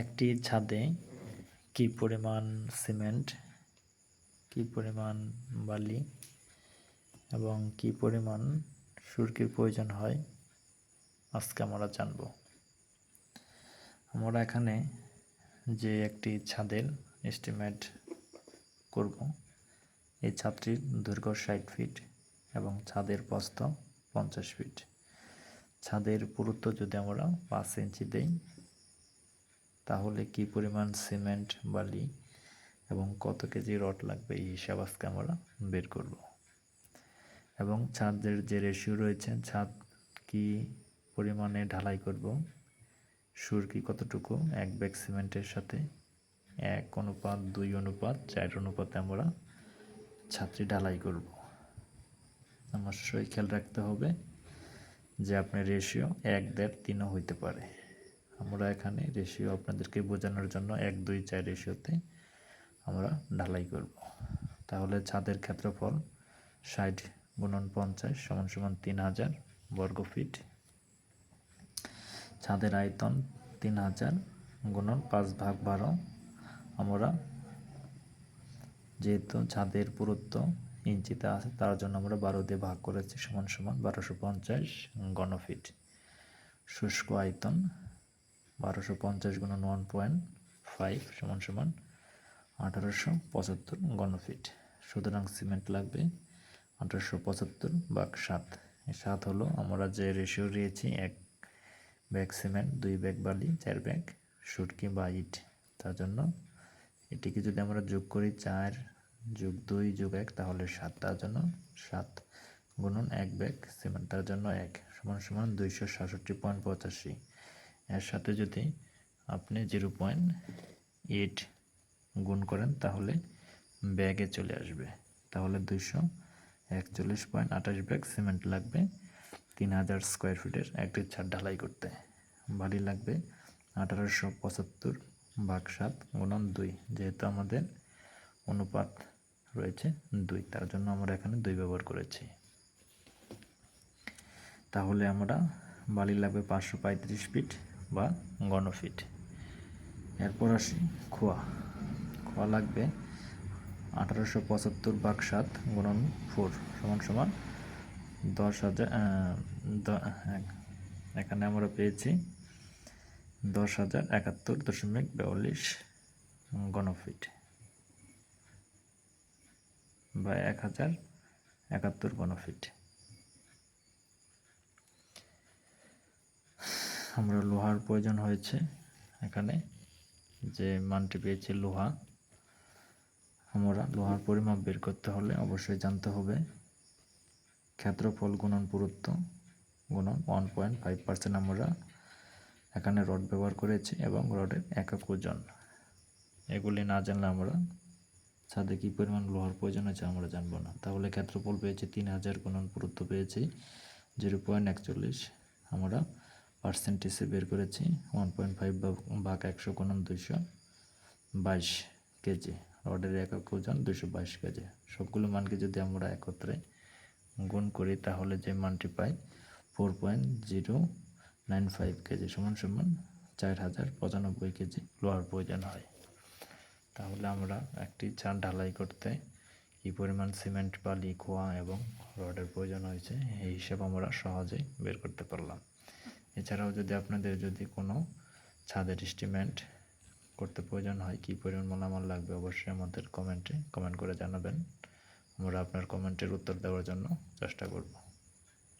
একটি ছাদে কি পরিমাণ সিমেন্ট, কি পরিমাণ বালি এবং কি পরিমাণ সুরকির প্রয়োজন হয় আজকে আমরা জানব। আমরা এখানে যে একটি ছাদের এস্টিমেট করব, এই ছাদটির দৈর্ঘ্য 60 ফিট এবং ছাদের প্রস্থ 50 ফিট। ছাদের পুরুত্ব যদি আমরা 5 ইঞ্চি দেই, তাহলে কি পরিমাণ সিমেন্ট, বালি এবং কত কেজি রড লাগবে এই হিসাব আজকে আমরা বের করব। এবং ছাদের যে রেশিও রয়েছে, ছাদ কি পরিমাণে ঢালাই করব, সুরকি কতটুকু, 1 ব্যাগ সিমেন্টের সাথে 1:2:4 অনুপাতে আমরা ছাদটি ঢালাই করব। অবশ্যই খেয়াল রাখতে হবে যে আপনার রেশিও 1:1:3 হইতে পারে। আমরা এখানে রেশিও আপনাদেরকে বোঝানোর জন্য 1:2:4 রেশিওতে আমরা ঢালাই করব। তাহলে ছাদের ক্ষেত্রফল 60 × 50 = 3000 বর্গ ফিট। ছাদের আয়তন 3000 × 5/12। আমরা যেহেতু ছাদের পুরুত্ব ইঞ্চিতে আছে, তার জন্য আমরা 12 দিয়ে ভাগ করেছি, = 1250 ঘনফিট। শুষ্ক আয়তন 1250 × 1.5 = 1875 ঘনফিট। সুতরাং সিমেন্ট লাগবে 1875/7। 7 হলো আমরা যে রেশিও দিয়েছি, 1 ব্যাগ সিমেন্ট, 2 ব্যাগ বালি, 4 ব্যাগ সুরকি বা ইট। তার জন্য এটিকে যদি আমরা যোগ করি, 4 + 2 + 1 তাহলে 7। তার জন্য 7 × 1 ব্যাগ সিমেন্ট, তার জন্য 1 = 267.85। এর সাথে যদি আপনি 0.8 গুণ করেন তাহলে ব্যাগে চলে আসবে। তাহলে 241.28 ব্যাগ সিমেন্ট লাগবে 3000 স্কোয়ার ফিটের একটি ছাদ ঢালাই করতে। বালি লাগবে 1875/7 × 2, যেহেতু আমাদের অনুপাত রয়েছে 2, তার জন্য আমরা এখানে 2 ব্যবহার করেছি। তাহলে আমরা বালি লাগবে 535 ফিট বা ঘনফিট। এরপর আসি খোয়া। খোয়া লাগবে 1875/7 × 4 = 10,000। এখানে আমরা পেয়েছি 10,071.42 ঘনফিট বা 1071 ঘনফিট। আমরা লোহার প্রয়োজন হয়েছে, এখানে যে মানটি পেয়েছি লোহা। আমরা লোহার পরিমাপ বের করতে হলে অবশ্যই জানতে হবে ক্ষেত্রফল গুণন পুরুত্ব গুণন 1.5%। আমরা এখানে রড ব্যবহার করেছি এবং রডের একক ওজন। এগুলি না জানলে আমরা ছাদে কী পরিমাণ লোহার প্রয়োজন হয়েছে আমরা জানবো না। তাহলে ক্ষেত্রফল পেয়েছি 3000 গুণন পুরুত্ব পেয়েছি 0.41। আমরা পার্সেন্টেজে বের করেছি 1.5/100 × 222 কেজি। রডের একক ওজন 222 কেজি। সবগুলো মানকে যদি আমরা একত্রে গুণ করি তাহলে যে মানটি পাই 4.095 কেজি = 4095 কেজি লোহার প্রয়োজন হয়। তাহলে আমরা একটি ছাদ ঢালাই করতে কী পরিমাণ সিমেন্ট, বালি, খোয়া এবং রডের প্রয়োজন হয়েছে এই হিসাব আমরা সহজেই বের করতে পারলাম। এছাড়াও যদি আপনাদের কোনো ছাদের এস্টিমেট করতে প্রয়োজন হয়, কী পরিমাণ মালামাল লাগবে, অবশ্যই আমাদের কমেন্ট করে জানাবেন। আমরা আপনার কমেন্টের উত্তর দেওয়ার জন্য চেষ্টা করব।